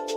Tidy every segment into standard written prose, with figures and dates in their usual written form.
Hey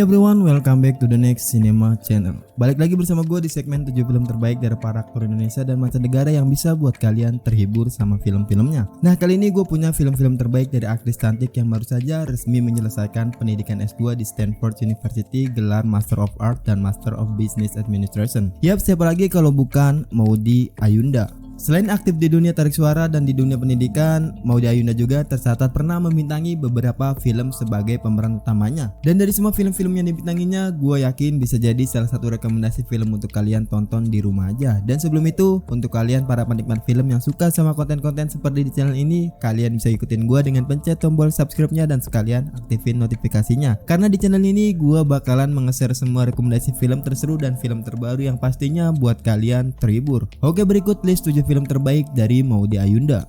everyone, welcome back to the next cinema channel. Balik lagi bersama gue di segmen 7 film terbaik dari para aktor Indonesia dan mancanegara yang bisa buat kalian terhibur sama film-filmnya. Nah, kali ini gue punya film-film terbaik dari aktris cantik yang baru saja resmi menyelesaikan pendidikan S2 di Stanford University gelar Master of Art dan Master of Business Administration. Yap, siapa lagi kalau bukan Maudy Ayunda. Selain aktif di dunia tarik suara dan di dunia pendidikan, Maudy Ayunda juga tercatat pernah membintangi beberapa film sebagai pemeran utamanya. Dan dari semua film-film yang dibintanginya, gue yakin bisa jadi salah satu rekomendasi film untuk kalian tonton di rumah aja. Dan sebelum itu, untuk kalian para penikmat film yang suka sama konten-konten seperti di channel ini, kalian bisa ikutin gue dengan pencet tombol subscribe-nya dan sekalian aktifin notifikasinya. Karena di channel ini, gue bakalan nge-share semua rekomendasi film terseru dan film terbaru yang pastinya buat kalian terhibur. Oke, berikut list 7 film terbaik dari Maudy Ayunda.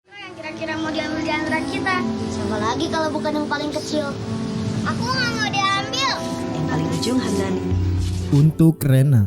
Yang kira-kira mau diambil di antara kita? Siapa lagi kalau bukan yang paling kecil? Aku nggak mau diambil. Yang paling ujung Hamdani. Untuk Rena.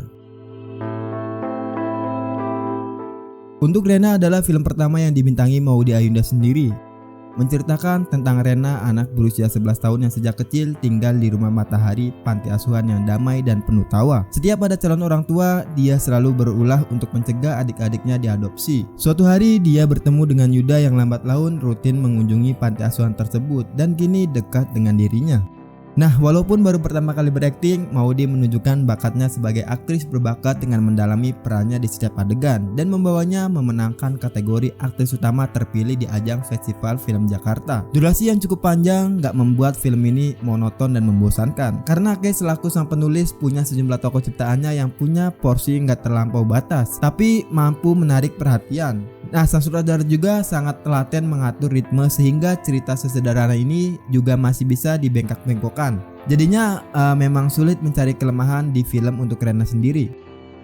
Untuk Rena adalah film pertama yang dibintangi Maudy Ayunda sendiri. Menceritakan tentang Rena, anak berusia 11 tahun yang sejak kecil tinggal di rumah Matahari, panti asuhan yang damai dan penuh tawa. Setiap ada calon orang tua, dia selalu berulah untuk mencegah adik-adiknya diadopsi. Suatu hari dia bertemu dengan Yuda yang lambat laun rutin mengunjungi panti asuhan tersebut dan kini dekat dengan dirinya. Nah, walaupun baru pertama kali berakting, Maudy menunjukkan bakatnya sebagai aktris berbakat dengan mendalami perannya di setiap adegan dan membawanya memenangkan kategori aktris utama terpilih di ajang Festival Film Jakarta. Durasi yang cukup panjang gak membuat film ini monoton dan membosankan, karena Kay selaku sang penulis punya sejumlah tokoh ciptaannya yang punya porsi gak terlampau batas, tapi mampu menarik perhatian. Nah, sang sutradara juga sangat telaten mengatur ritme sehingga cerita sesederhana ini juga masih bisa dibengkak-bengkokkan. Jadinya memang sulit mencari kelemahan di film untuk Rena sendiri.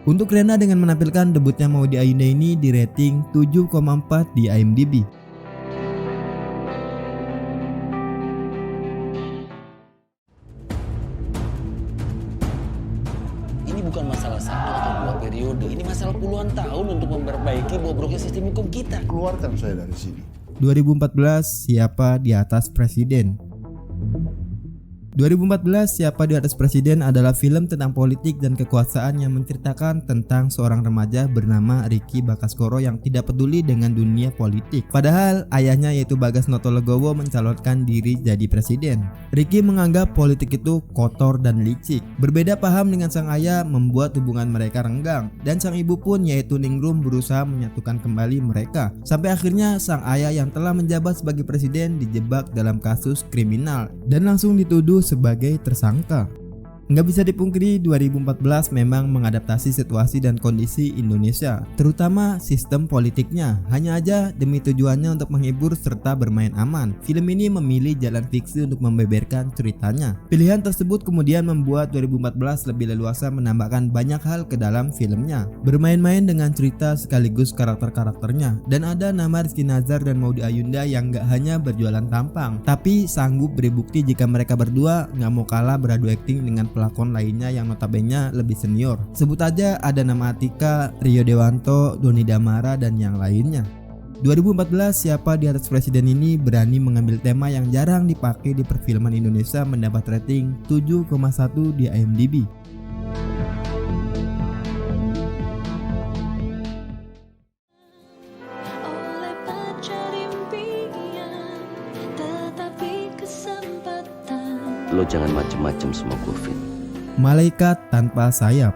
Untuk Rena dengan menampilkan debutnya Maudy Ayunda ini di rating 7,4 di IMDb. Ini bukan masalah satu atau dua periode, ini masalah puluhan tahun untuk memperbaiki bobroknya sistem hukum kita. Keluarkan saya dari sini. 2014, Siapa di Atas Presiden. 2014, Siapa di Atas Presiden adalah film tentang politik dan kekuasaan yang menceritakan tentang seorang remaja bernama Ricky Bakaskoro yang tidak peduli dengan dunia politik. Padahal ayahnya yaitu Bagas Notolegowo mencalonkan diri jadi presiden. Ricky menganggap politik itu kotor dan licik. Berbeda paham dengan sang ayah membuat hubungan mereka renggang, dan sang ibu pun yaitu Ningrum berusaha menyatukan kembali mereka. Sampai akhirnya sang ayah yang telah menjabat sebagai presiden dijebak dalam kasus kriminal dan langsung dituduh sebagai tersangka. Nggak bisa dipungkiri 2014 memang mengadaptasi situasi dan kondisi Indonesia, terutama sistem politiknya. Hanya aja demi tujuannya untuk menghibur serta bermain aman, film ini memilih jalan fiksi untuk membeberkan ceritanya. Pilihan tersebut kemudian membuat 2014 lebih leluasa menambahkan banyak hal ke dalam filmnya, bermain-main dengan cerita sekaligus karakter-karakternya. Dan ada nama Rizky Nazar dan Maudy Ayunda yang nggak hanya berjualan tampang, tapi sanggup beri bukti jika mereka berdua nggak mau kalah beradu akting dengan pelakon lainnya yang notabene lebih senior. Sebut aja ada nama Atika, Rio Dewanto, Doni Damara, dan yang lainnya. 2014, Siapa di Atas Presiden ini berani mengambil tema yang jarang dipakai di perfilman Indonesia, mendapat rating 7,1 di IMDb. Lo jangan macem-macem sama gue, Vin. Malaikat Tanpa Sayap.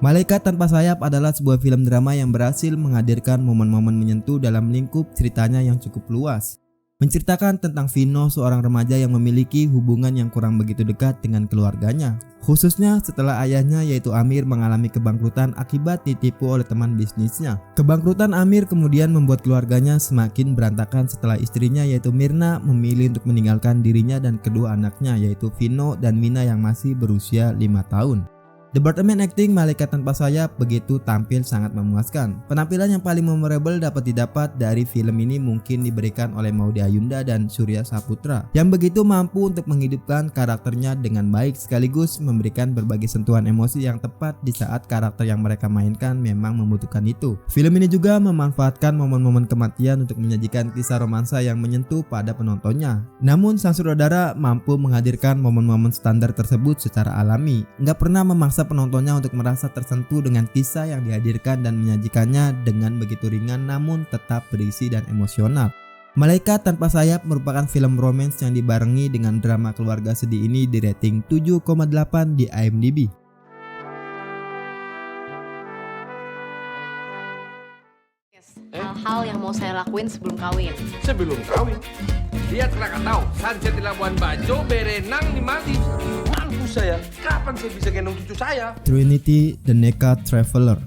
Malaikat Tanpa Sayap adalah sebuah film drama yang berhasil menghadirkan momen-momen menyentuh dalam lingkup ceritanya yang cukup luas. Menceritakan tentang Vino, seorang remaja yang memiliki hubungan yang kurang begitu dekat dengan keluarganya, khususnya setelah ayahnya yaitu Amir mengalami kebangkrutan akibat ditipu oleh teman bisnisnya. Kebangkrutan Amir kemudian membuat keluarganya semakin berantakan setelah istrinya yaitu Mirna memilih untuk meninggalkan dirinya dan kedua anaknya yaitu Vino dan Mina yang masih berusia 5 tahun. Departemen akting Malaikat Tanpa Sayap begitu tampil sangat memuaskan. Penampilan yang paling memorable dapat didapat dari film ini mungkin diberikan oleh Maudy Ayunda dan Surya Saputra yang begitu mampu untuk menghidupkan karakternya dengan baik sekaligus memberikan berbagai sentuhan emosi yang tepat di saat karakter yang mereka mainkan memang membutuhkan itu. Film ini juga memanfaatkan momen-momen kematian untuk menyajikan kisah romansa yang menyentuh pada penontonnya. Namun sang sutradara mampu menghadirkan momen-momen standar tersebut secara alami, nggak pernah memaksa penontonnya untuk merasa tersentuh dengan kisah yang dihadirkan dan menyajikannya dengan begitu ringan namun tetap berisi dan emosional. Malaikat Tanpa Sayap merupakan film romance yang dibarengi dengan drama keluarga sedih ini di rating 7,8 di IMDb. Hal-hal yang mau saya lakuin sebelum kawin. Sebelum kawin, lihat Krakatau, sunset di Labuan Bajo, berenang di Maldives. Mampus saya, kapan saya bisa gendong cucu saya? Trinity The Naked Traveler.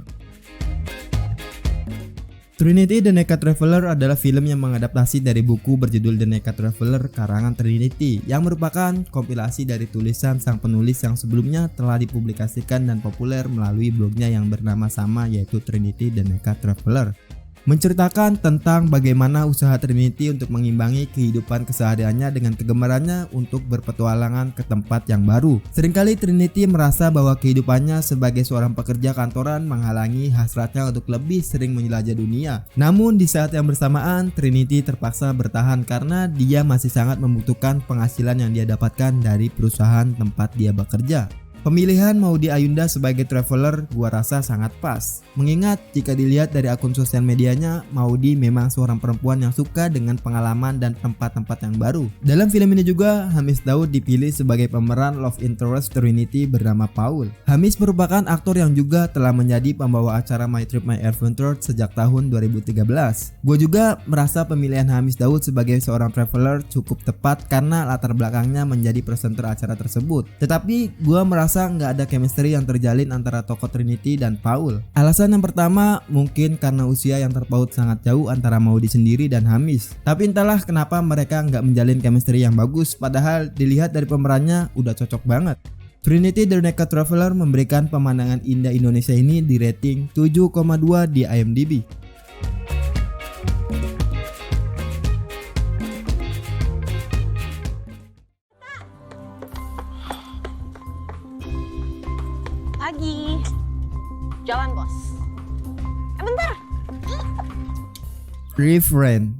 Trinity The Naked Traveler adalah film yang mengadaptasi dari buku berjudul The Naked Traveler karangan Trinity yang merupakan kompilasi dari tulisan sang penulis yang sebelumnya telah dipublikasikan dan populer melalui blognya yang bernama sama yaitu Trinity The Naked Traveler. Menceritakan tentang bagaimana usaha Trinity untuk mengimbangi kehidupan kesehariannya dengan kegemarannya untuk berpetualangan ke tempat yang baru. Seringkali Trinity merasa bahwa kehidupannya sebagai seorang pekerja kantoran menghalangi hasratnya untuk lebih sering menjelajah dunia. Namun di saat yang bersamaan Trinity terpaksa bertahan karena dia masih sangat membutuhkan penghasilan yang dia dapatkan dari perusahaan tempat dia bekerja. Pemilihan Maudy Ayunda sebagai traveler gua rasa sangat pas. Mengingat jika dilihat dari akun sosial medianya, Maudy memang seorang perempuan yang suka dengan pengalaman dan tempat-tempat yang baru. Dalam film ini juga Hamis Daud dipilih sebagai pemeran love interest Trinity bernama Paul. Hamis merupakan aktor yang juga telah menjadi pembawa acara My Trip My Adventure sejak tahun 2013. Gue juga merasa pemilihan Hamis Daud sebagai seorang traveler cukup tepat karena latar belakangnya menjadi presenter acara tersebut. Tetapi gue merasa nggak ada chemistry yang terjalin antara tokoh Trinity dan Paul. Alasan yang pertama mungkin karena usia yang terpaut sangat jauh antara Maudy sendiri dan Hamis. Tapi entahlah kenapa mereka nggak menjalin chemistry yang bagus padahal dilihat dari pemerannya udah cocok banget. Trinity The Naked Traveler memberikan pemandangan indah Indonesia ini di rating 7,2 di IMDb. Pagi. Jalan, Bos. Bentar. Refrain.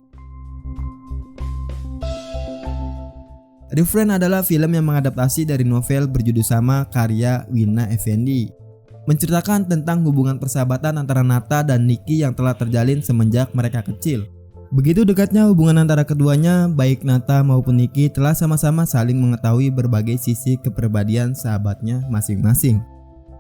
Refrain adalah film yang mengadaptasi dari novel berjudul sama karya Wina Effendi. Menceritakan tentang hubungan persahabatan antara Nata dan Niki yang telah terjalin semenjak mereka kecil. Begitu dekatnya hubungan antara keduanya, baik Nata maupun Niki telah sama-sama saling mengetahui berbagai sisi kepribadian sahabatnya masing-masing.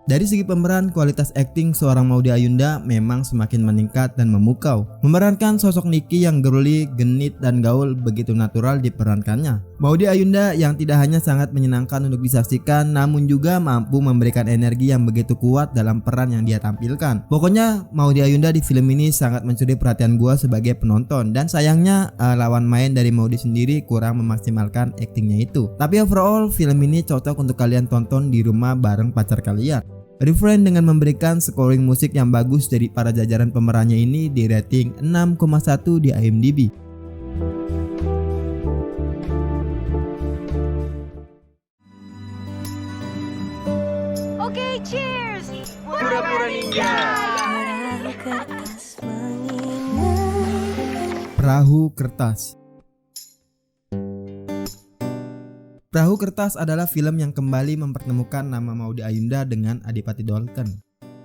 Dari segi pemeran, kualitas akting seorang Maudy Ayunda memang semakin meningkat dan memukau. Memerankan sosok Niki yang girly, genit, dan gaul begitu natural diperankannya. Maudy Ayunda yang tidak hanya sangat menyenangkan untuk disaksikan, namun juga mampu memberikan energi yang begitu kuat dalam peran yang dia tampilkan. Pokoknya Maudy Ayunda di film ini sangat mencuri perhatian gua sebagai penonton, dan sayangnya lawan main dari Maudy sendiri kurang memaksimalkan aktingnya itu. Tapi overall film ini cocok untuk kalian tonton di rumah bareng pacar kalian. Refrain dengan memberikan scoring musik yang bagus dari para jajaran pemerannya ini di rating 6,1 di IMDb. Oke, cheers. Pura-pura ninja. Perahu Kertas. Perahu Kertas adalah film yang kembali mempertemukan nama Maudy Ayunda dengan Adipati Dolken.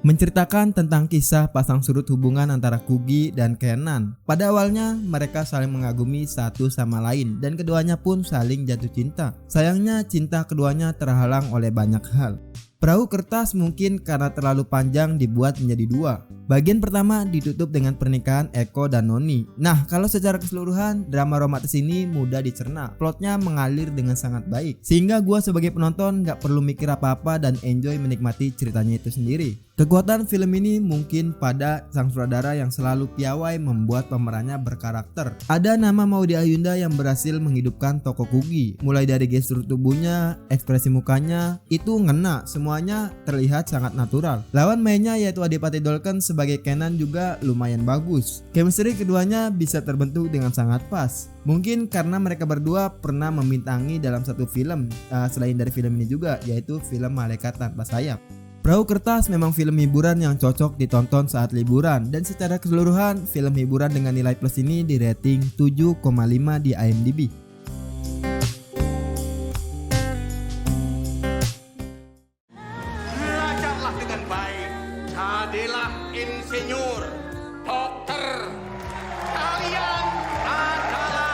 Menceritakan tentang kisah pasang surut hubungan antara Kugy dan Kenan. Pada awalnya mereka saling mengagumi satu sama lain dan keduanya pun saling jatuh cinta. Sayangnya cinta keduanya terhalang oleh banyak hal. Perahu Kertas mungkin karena terlalu panjang dibuat menjadi dua. Bagian pertama ditutup dengan pernikahan Eko dan Noni. Nah, kalau secara keseluruhan drama romantis ini mudah dicerna. Plotnya mengalir dengan sangat baik, sehingga gua sebagai penonton gak perlu mikir apa-apa dan enjoy menikmati ceritanya itu sendiri. Kekuatan film ini mungkin pada sang sutradara yang selalu piawai membuat pemerannya berkarakter. Ada nama Maudy Ayunda yang berhasil menghidupkan tokoh Kugy. Mulai dari gestur tubuhnya, ekspresi mukanya, itu ngena semua semuanya terlihat sangat natural. Lawan mainnya yaitu Adipati Dolken sebagai Kenan juga lumayan bagus. Chemistry keduanya bisa terbentuk dengan sangat pas. Mungkin karena mereka berdua pernah membintangi dalam satu film selain dari film ini juga, yaitu film Malaikat Tanpa Sayap. Perahu Kertas memang film hiburan yang cocok ditonton saat liburan, dan secara keseluruhan film hiburan dengan nilai plus ini di rating 7,5 di IMDb. Belajarlah dengan baik. Jadilah insinyur, dokter. Kalian adalah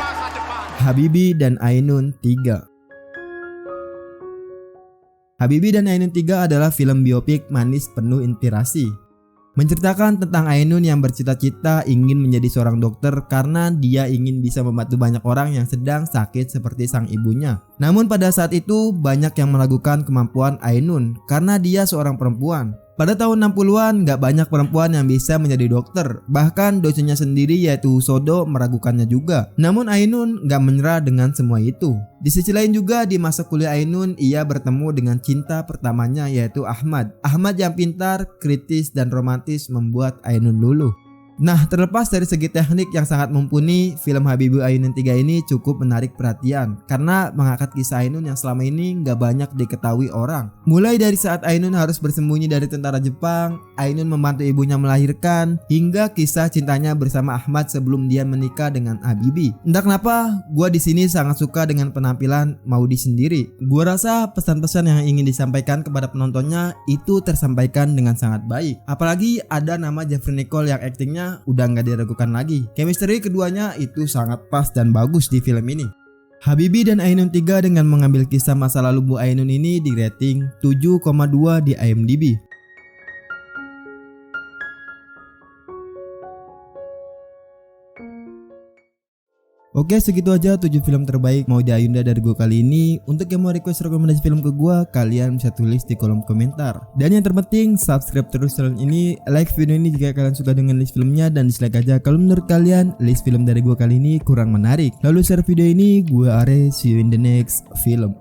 masa depan. Habibie dan Ainun 3. Habibie dan Ainun 3 adalah film biopik manis penuh inspirasi. Menceritakan tentang Ainun yang bercita-cita ingin menjadi seorang dokter karena dia ingin bisa membantu banyak orang yang sedang sakit seperti sang ibunya. Namun pada saat itu banyak yang meragukan kemampuan Ainun karena dia seorang perempuan. Pada tahun 60-an gak banyak perempuan yang bisa menjadi dokter. Bahkan dosennya sendiri yaitu Husodo meragukannya juga. Namun Ainun gak menyerah dengan semua itu. Di sisi lain juga di masa kuliah Ainun ia bertemu dengan cinta pertamanya yaitu Ahmad. Ahmad yang pintar, kritis dan romantis membuat Ainun luluh. Nah, terlepas dari segi teknik yang sangat mumpuni, film Habibie Ainun 3 ini cukup menarik perhatian karena mengangkat kisah Ainun yang selama ini gak banyak diketahui orang. Mulai dari saat Ainun harus bersembunyi dari tentara Jepang, Ainun membantu ibunya melahirkan, hingga kisah cintanya bersama Ahmad sebelum dia menikah dengan Habibie. Entah kenapa, gua di sini sangat suka dengan penampilan Maudy sendiri. Gua rasa pesan-pesan yang ingin disampaikan kepada penontonnya itu tersampaikan dengan sangat baik. Apalagi ada nama Jeffrey Nicole yang aktingnya udah nggak diragukan lagi. Chemistry keduanya itu sangat pas dan bagus di film ini. Habibie dan Ainun 3 dengan mengambil kisah masa lalu Bu Ainun ini di rating 7,2 di IMDb. Oke, segitu aja 7 film terbaik Maudy Ayunda dari gue kali ini. Untuk yang mau request rekomendasi film ke gue, kalian bisa tulis di kolom komentar. Dan yang terpenting, subscribe terus channel ini, like video ini jika kalian suka dengan list filmnya, dan dislike aja kalau menurut kalian list film dari gue kali ini kurang menarik. Lalu share video ini, gue Are, see you in the next film.